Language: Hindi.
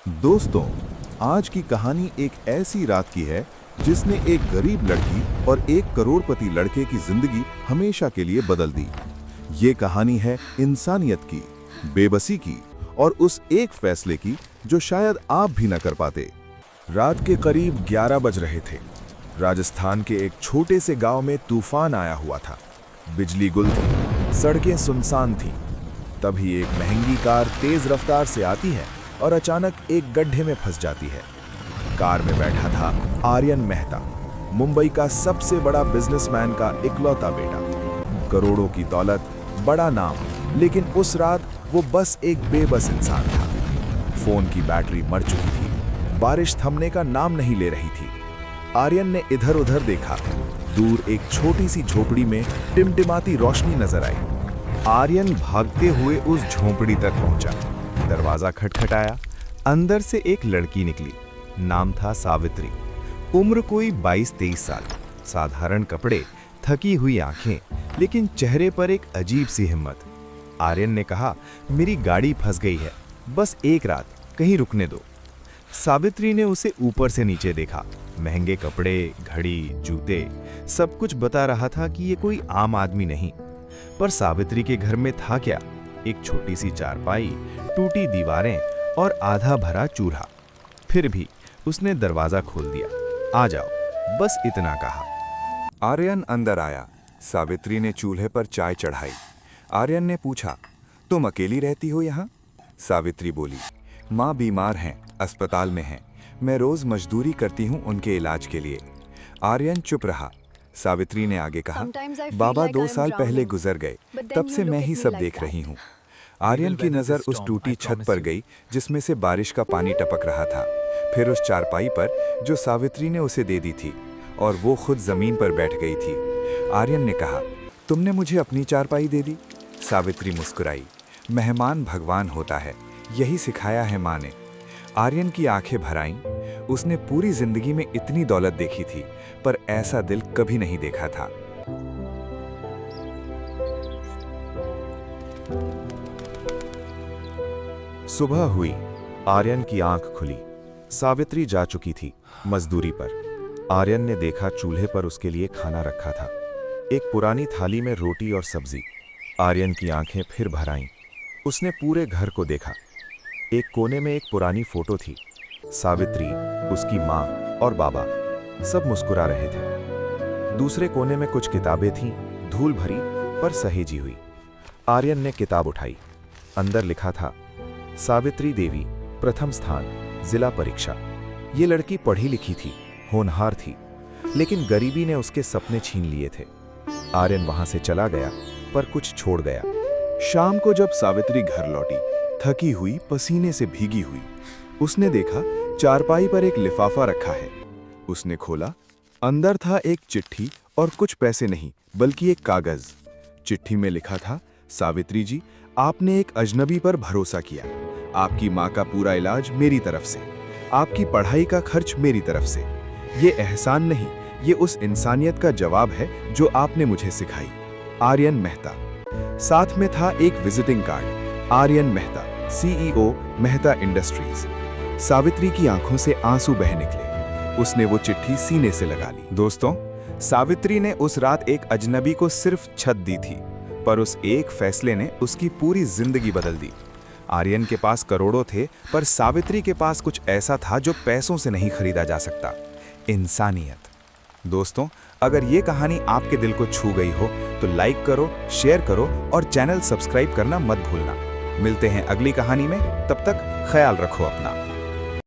दोस्तों, आज की कहानी एक ऐसी रात की है जिसने एक गरीब लड़की और एक करोड़पति लड़के की जिंदगी हमेशा के लिए बदल दी। ये कहानी है इंसानियत की, बेबसी की और उस एक फैसले की जो शायद आप भी न कर पाते। रात के करीब 11 बज रहे थे। राजस्थान के एक छोटे से गांव में तूफान आया हुआ था। बिजली गुल थी, सड़कें सुनसान थीं। तभी एक महंगी कार तेज रफ्तार से आती है और अचानक एक गड्ढे में फंस जाती है। कार में बैठा था आर्यन मेहता, मुंबई का सबसे बड़ा बिजनेसमैन का इकलौता बेटा। करोड़ों की दौलत, बड़ा नाम, लेकिन उस रात वो बस एक बेबस इंसान था। फोन की बैटरी मर चुकी थी, बारिश थमने का नाम नहीं ले रही थी। आर्यन ने इधर उधर देखा। दूर एक छोटी सी झोपड़ी में टिमटिमाती रोशनी नजर आई। आर्यन भागते हुए उस झोपड़ी तक पहुंचा। दरवाजा खटखटाया। अंदर से एक लड़की निकली। नाम था सावित्री। उम्र कोई 22-23 साल। साधारण कपड़े, थकी हुई आंखें, लेकिन चेहरे पर एक अजीब सी हिम्मत। आर्यन ने कहा, मेरी गाड़ी फंस गई है, बस एक रात कहीं रुकने दो। सावित्री ने उसे ऊपर से नीचे देखा। महंगे कपड़े, घड़ी, जूते, सब कुछ बता रहा था कि ये कोई आम आदमी नहीं। पर सावित्री के घर में था क्या? एक छोटी सी चारपाई, टूटी दीवारें और आधा भरा चूल्हा। फिर भी उसने दरवाजा खोल दिया। आ जाओ, बस इतना कहा। आर्यन अंदर आया। सावित्री ने चूल्हे पर चाय चढ़ाई। आर्यन ने पूछा, तुम अकेली रहती हो यहाँ? सावित्री बोली, माँ बीमार हैं, अस्पताल में हैं। मैं रोज मजदूरी करती हूँ उनके इलाज के लिए। आर्यन चुप रहा। सावित्री ने आगे कहा, बाबा 2 साल पहले गुजर गए, तब से मैं ही सब देख रही हूँ। आर्यन की नज़र उस टूटी छत पर गई जिसमें से बारिश का पानी टपक रहा था, फिर उस चारपाई पर जो सावित्री ने उसे दे दी थी, और वो खुद जमीन पर बैठ गई थी। आर्यन ने कहा, तुमने मुझे अपनी चारपाई दे दी? सावित्री मुस्कुराई। मेहमान भगवान होता है, यही सिखाया है माँ ने। आर्यन की आंखें भर आईं। उसने पूरी जिंदगी में इतनी दौलत देखी थी, पर ऐसा दिल कभी नहीं देखा था। सुबह हुई। आर्यन की आंख खुली। सावित्री जा चुकी थी मजदूरी पर। आर्यन ने देखा चूल्हे पर उसके लिए खाना रखा था, एक पुरानी थाली में रोटी और सब्जी। आर्यन की आंखें फिर भर आईं। उसने पूरे घर को देखा। एक कोने में एक पुरानी फोटो थी। सावित्री, उसकी माँ और बाबा सब मुस्कुरा रहे थे। दूसरे कोने में कुछ किताबें थीं, धूल भरी पर सहेजी हुई। आर्यन ने किताब उठाई। अंदर लिखा था, सावित्री देवी, प्रथम स्थान, जिला परीक्षा। ये लड़की पढ़ी लिखी थी, होनहार थी, लेकिन गरीबी ने उसके सपने छीन लिए थे। आर्यन वहां से चला गया, पर कुछ छोड़ गया। शाम को जब सावित्री घर लौटी, थकी हुई, पसीने से भीगी हुई, उसने देखा चारपाई पर एक लिफाफा रखा है। उसने खोला। अंदर था एक चिट्ठी और कुछ पैसे नहीं, बल्कि एक कागज। चिट्ठी में लिखा था, सावित्री जी, आपने एक अजनबी पर भरोसा किया। आपकी माँ का पूरा इलाज मेरी तरफ से, आपकी पढ़ाई का खर्च मेरी तरफ से। ये एहसान नहीं, ये उस इंसानियत का जवाब है जो आपने मुझे सिखाई। आर्यन मेहता। साथ में था एक visiting card, Aryan Mehta, CEO, Mehta industries. Savitri की आंखों से आंसू बह निकले। उसने वो चिट्ठी सीने से लगा ली। दोस्तों, सावित्री ने उस रात एक अजनबी को सिर्फ छत दी थी, पर उस एक फैसले ने उसकी पूरी जिंदगी बदल दी। आर्यन के पास करोड़ों थे, पर सावित्री के पास कुछ ऐसा था जो पैसों से नहीं खरीदा जा सकता, इंसानियत। दोस्तों, अगर ये कहानी आपके दिल को छू गई हो तो लाइक करो, शेयर करो और चैनल सब्सक्राइब करना मत भूलना। मिलते हैं अगली कहानी में, तब तक ख्याल रखो अपना।